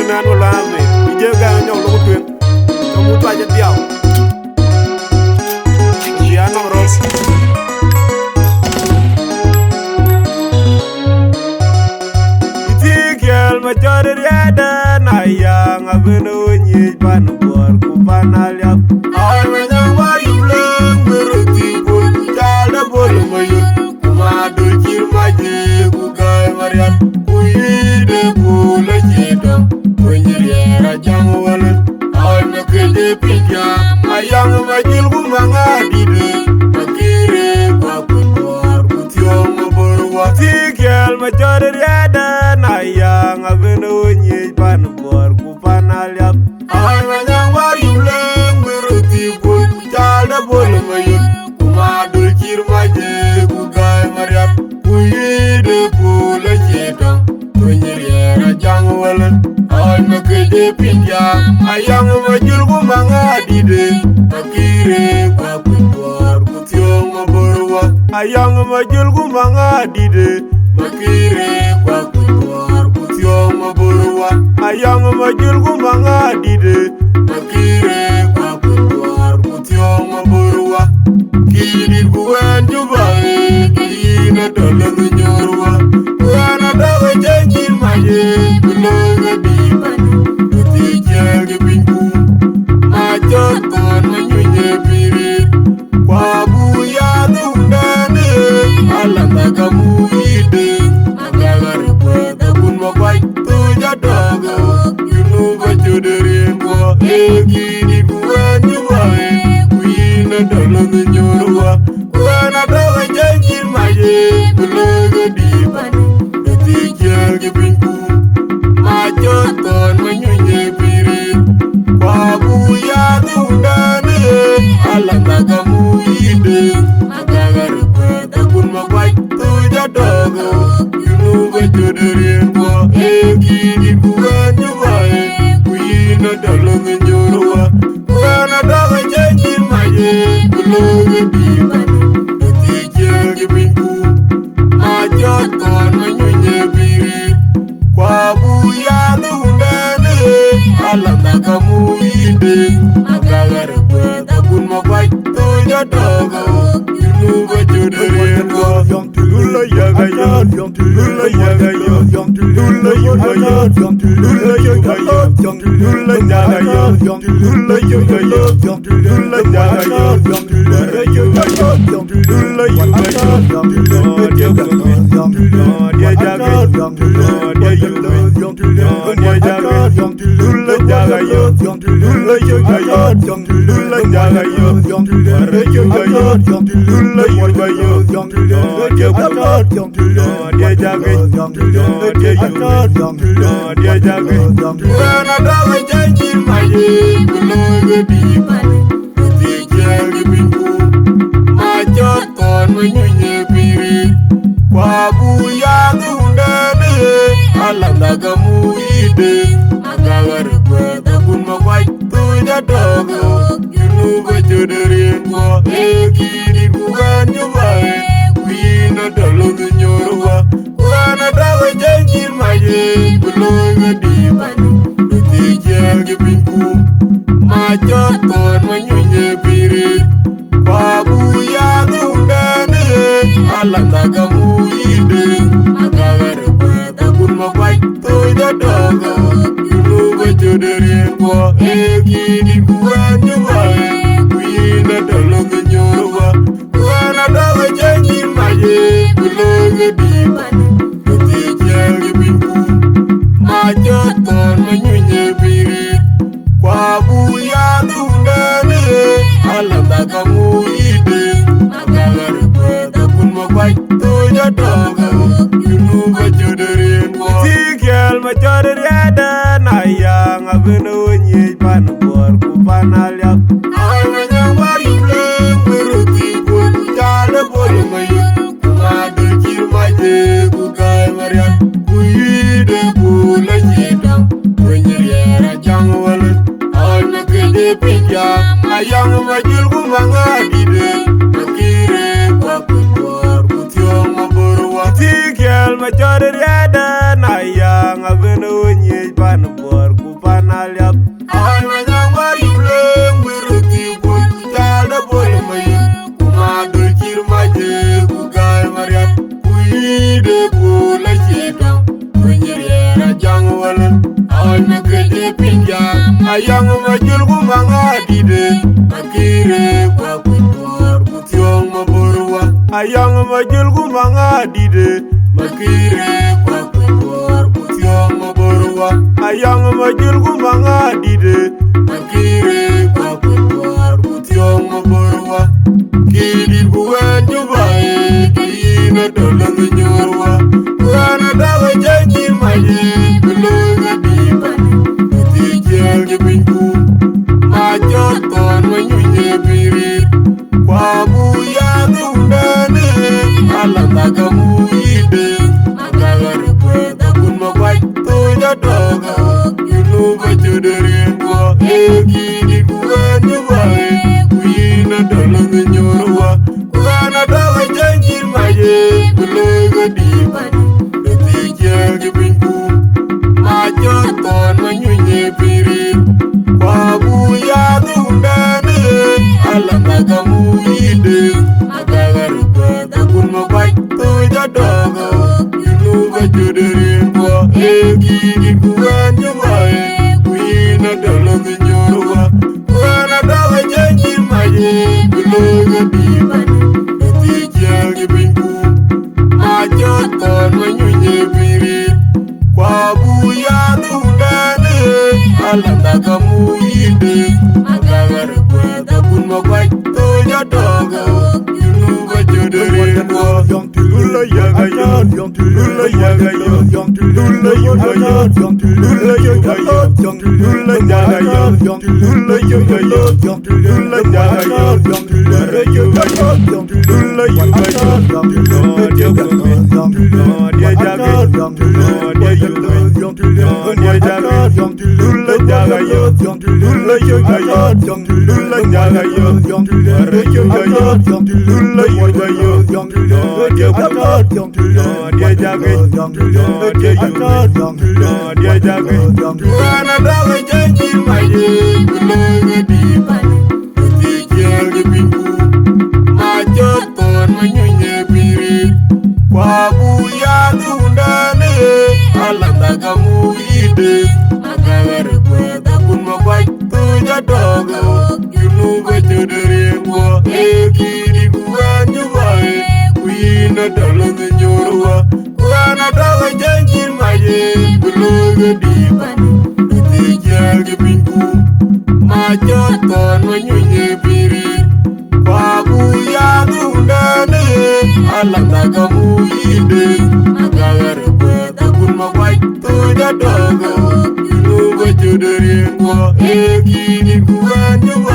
nan wala me je ga ñoo lu ko to mu taje diaw ya no ro itigel ma jore yada na ya ngabeno nyi ban bor ku banal ya ay me na wari bleng beroti ko jala bol mayu ma do jir ma je ku gay mariat ku yide ku la jedo ku nyira jang wala ay me kede pija ayang ma jil ku manga dide akire kwa ku bor ku tiom bor wa tigel ma jore yada na ya ngabeno nyi ban bor ku banal ya ay me na wari bleng beroti ko jala bol mayu ma do jir ma je ku gay mariat ku yide ku la jedo ku nyira jang wala ay me kede pija ayang ma jil ku manga dide akire kwa ku bor ku tiom bor wa ayang ma jil ku manga dide makire kwa ku bor ku tiom bor wa ayang ma jil ku manga dide makire kwa ku bor ku tiom bor wa Kiirdit ku wen Juba kina Lonh Nyoor wa wana dawe jengin maye kuloga dipan uti jage pinku majot kon manyunye pirit kwa buya dundane alanga kamu ide agagar kweta kun makwai tuja dogo yunu bajoderin kwa Kiirdit ku wen Juba kina Lonh Nyoor wa wana dawe jengin maye kuloga dipan uti jage pinku majot kon manyunye pirit kwa buya dundane alanga kamu ide agagar kweta kun makwai tuja dogo yunu bajoderin kwa Kiirdit ku wen Juba kina Lonh Nyoor wa wana dawe jengin maye kuloga dipan uti jage pinku majot kon manyunye pirit kwa buya dundane alanga kamu ide agagar kweta kun makwai tuja dogo yunu bajoderin kwa Lula yaga yo, lula yaga yo, lula yaga yo, lula yaga yo, lula yaga yo, lula yaga yo, lula yaga yo, lula yaga yo, lula yaga yo, Lord yaga yo, Lord yaga yo, Lord yaga yo, Lord yaga yo, lula yaga yo, lula yaga yo, lula yaga yo, Lord yaga yo, lula yaga yo, Lord yaga Lord, ya jage, Lord, ya you, Lord, ya jage. When I don't change my name, Lord, be my teacher, be cool. My job on when you be Wabu ya dundane, alanga kamu ide, agagar kweta kun makwai tuja dogo, yunu bajoderin kwa Kiirdit ku wen Juba kina Lonh Nyoor wa wana dawe jengin maye kuloga dipan uti jage pinku majot kon manyunye pirit kwa buya dundane alanga kamu ide agagar kweta kun makwai tuja dogo yunu bajoderin kwa Kiirdit ku wen Juba kina Lonh Nyoor wa wana dawe jengin maye kuloga dipan uti jage pinku majot kon manyunye pirit kwa buya dundane alanga kamu ide agagar kweta kun makwai tuja dogo yunu bajoderin kwa tigel ma jore yada na ya ngabeno nyi ban bor ku banal ya ay me na wari bleng beroti ko jala bol mayu ma do jir ma je ku gay mariat ku yide ku la jedo ku nyira jang wala ay me kede pija ayang ma jil ku manga dide akire kwa ku bor ku tiom bor wa tigel ma jore yada na ya ngabeno nyi ban bor panaliap. Ay manyang wari bleng beruti pun jalda bol mayun. Kumadul kir maje kugai mariat kuide bola jedam kunyere jang walan. Ay magede pinjam ayang majul kumanga dide makire kwa kutor kutyong maborwa. Ayang majul kumanga dide makire kwa kutor kutyong maborwa. Ayang majul kumanga dide makire kwa kutor kutyong maborwa. Kiirdit bukan Juba kina Lonh Nyoor. Bukan daga janji maji belum dipan. Tijel kepingku macot ton menyunyi pirit. Kwabu yang undane alam tagamu ide. Magagar kweta pun makwaj tu jadoga. Yunu baju dari gua Kiirdit bukan Juba kina Lonh Nyoor. Bukan daga janji maji belum dipan. Tijel kepingku macot ton menyunyi pirit. Kwabu yang undane alam tagamu ide. Magagar kweta pun makwaj tu jadoga. Yunu baju dari gua Kiirdit bukan Juba kina Lonh Nyoor. Bukan daga janji maji belum dipan. Tijel kepingku macot ton menyunyi pirit. Kwabu yang undane alam tagamu ide. Magagar kweta pun makwaj tu jadoga. Yunu baju dari gua Lula yaga yo, Lula yaga yo, Lula yaga yo, Lula yaga yo, Lula yaga yo, Lula yaga yo, Lula yaga yo, Lula yaga yo, Lula yaga yo, no dia gumi, no dia jaga, no dia yumi, no dia jaga, Lula yaga yo, Lula yaga yo, Lula yaga yo, Lula yaga yo, Lula yaga yo, no dia no dia jaga, no dia yumi, no dia jaga. Bukan daga janji maji belum dipan. Tijel kepingku macot ton menyunyi pirit. Kwabu yang undane alam tagamu ide. Magagar kweta pun makwaj tu jadoga. Yunu baju dari gua Kiirdit bukan Juba kina Lonh Nyoor. Bukan daga janji maji belum dipan. Tijel kepingku macot ton menyunyi pirit. Kwabu yang undane alam tagamu ide. Magagar kweta pun makwaj tu jadoga. Yunu baju dari gua Kiirdit bukan Juba